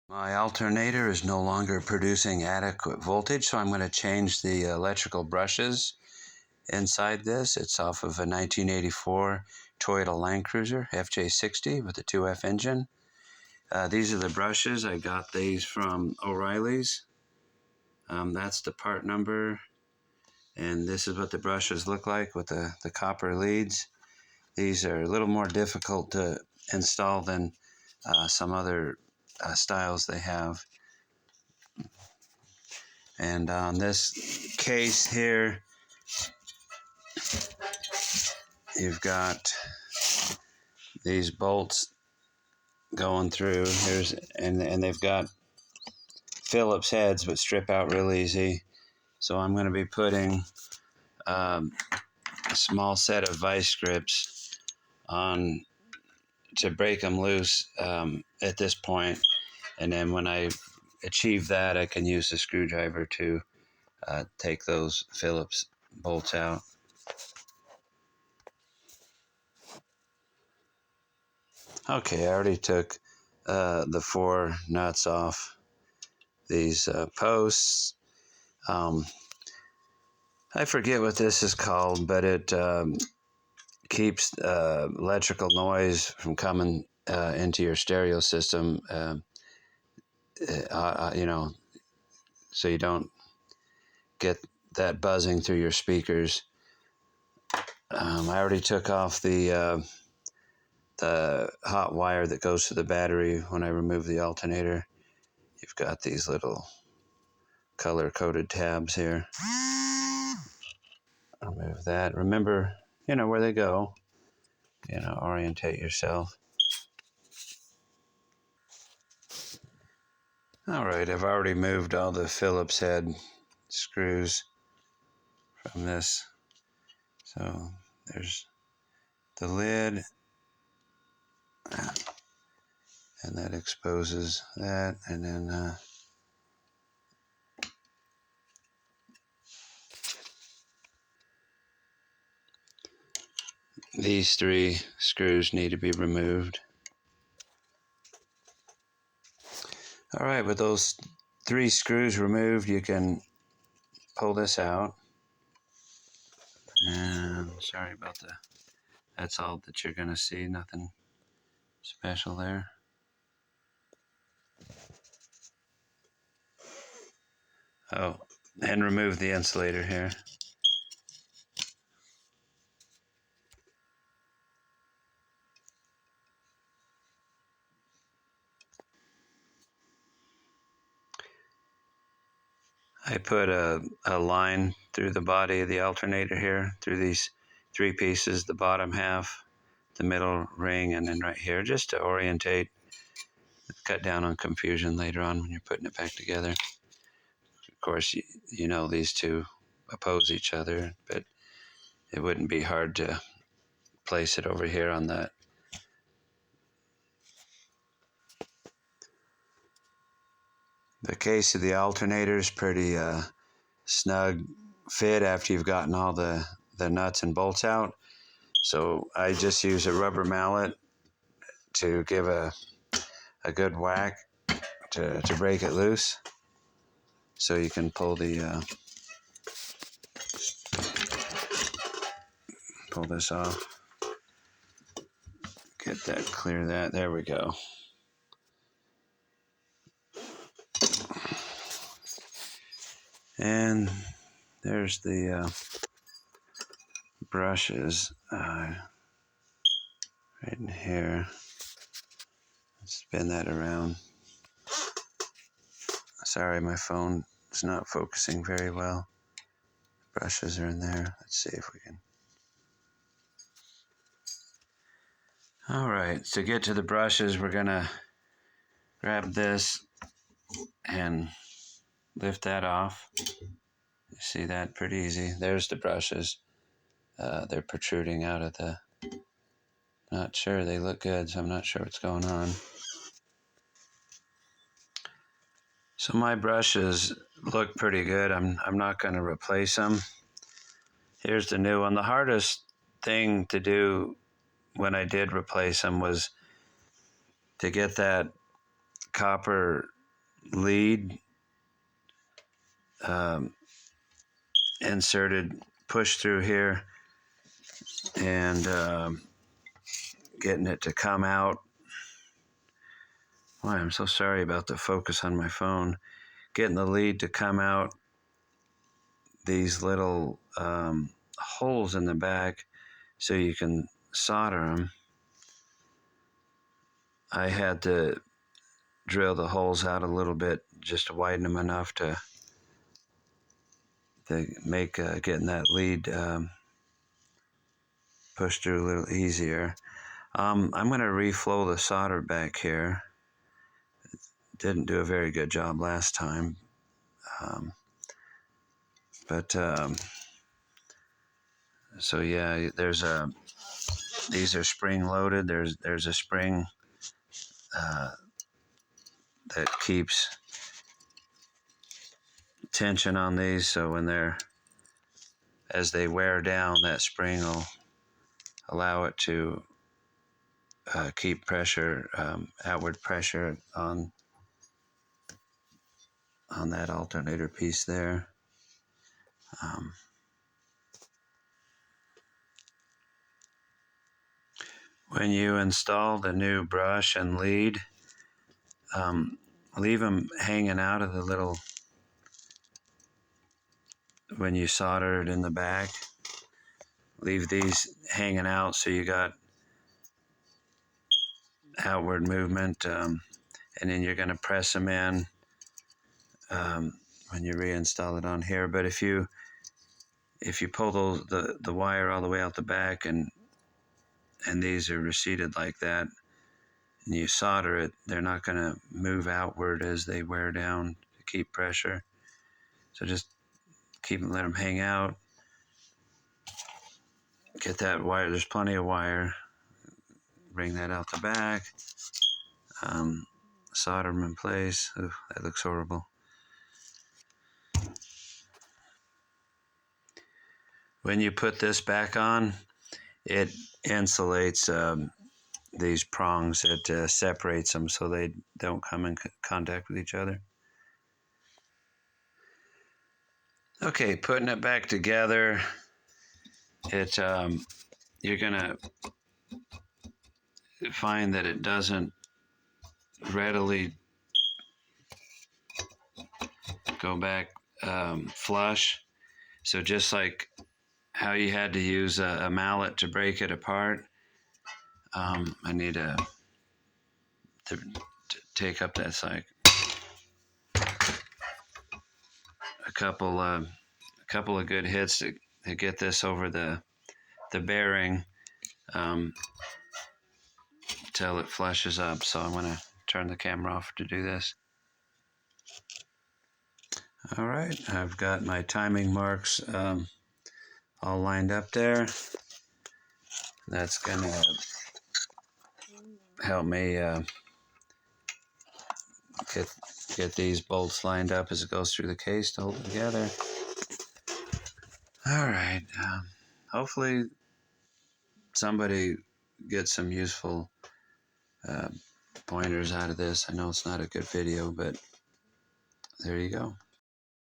My alternator is no longer producing adequate voltage, so I'm going to change the electrical brushes inside this. It's off of a 1984 Toyota Land Cruiser FJ60 with a 2F engine. These are the brushes. I got these from O'Reilly's. That's the part number, and this is what the brushes look like with the copper leads. These are a little more difficult to install than some other styles they have. And on this case here, you've got these bolts going through. And they've got Phillips heads, but strip out real easy. So I'm going to be putting a small set of vice grips on to break them loose at this point. And then when I achieve that, I can use the screwdriver to take those Phillips bolts out. Okay, I already took the 4 nuts off these posts. I forget what this is called, but it keeps electrical noise from coming into your stereo system, so you don't get that buzzing through your speakers. I already took off the hot wire that goes to the battery when I remove the alternator. You've got these little color-coded tabs here. Remove that. Remember, where they go. Orientate yourself. All right, I've already moved all the Phillips head screws from this. So there's the lid, and that exposes that, and then these 3 screws need to be removed. All right, with those 3 screws removed, you can pull this out. And sorry about that's all that you're gonna see, nothing special there. Oh, and remove the insulator here. I put a line through the body of the alternator here, through these 3 pieces, the bottom half, the middle ring, and then right here, just to orientate, cut down on confusion later on when you're putting it back together. Of course, these 2 oppose each other, but it wouldn't be hard to place it over here on that. The case of the alternator is pretty snug fit after you've gotten all the nuts and bolts out. So I just use a rubber mallet to give a good whack to break it loose. So you can pull pull this off. Get that, clear that. There we go. And there's the brushes right in here. Spin that around. Sorry, my phone is not focusing very well. The brushes are in there. Let's see if we can. All right, to get to the brushes, we're gonna grab this and lift that off. You see that? Pretty easy. There's the brushes. They're protruding out of the... Not sure, they look good, so I'm not sure what's going on. So my brushes look pretty good. I'm not going to replace them. Here's the new one. The hardest thing to do when I did replace them was to get that copper lead inserted, pushed through here, and getting it to come out. Boy, I'm so sorry about the focus on my phone. Getting the lead to come out these little holes in the back so you can solder them. I had to drill the holes out a little bit just to widen them enough to make getting that lead pushed through a little easier. I'm going to reflow the solder back here. Didn't do a very good job last time, so yeah, these are spring loaded. There's a spring that keeps tension on these, so as they wear down, that spring will allow it to keep pressure, outward pressure on that alternator piece there. When you install the new brush and lead, leave them hanging out of the little, when you solder it in the back, leave these hanging out so you got outward movement, and then you're going to press them in when you reinstall it on here. But if you pull the wire all the way out the back and these are receded like that, and you solder it, they're not going to move outward as they wear down to keep pressure. So just let them hang out. Get that wire, there's plenty of wire. Bring that out the back. Solder them in place. Ooh, that looks horrible. When you put this back on, it insulates these prongs. It separates them so they don't come in contact with each other. Okay, putting it back together, you're gonna find that it doesn't readily go back flush. So just like how you had to use a mallet to break it apart, I need to take up that side a couple of good hits to get this over the bearing till it flushes up. So I'm going to turn the camera off to do this. All right, I've got my timing marks all lined up there. That's going to help me get these bolts lined up as it goes through the case to hold it together. All right, hopefully somebody gets some useful pointers out of this. I know it's not a good video, but there you go.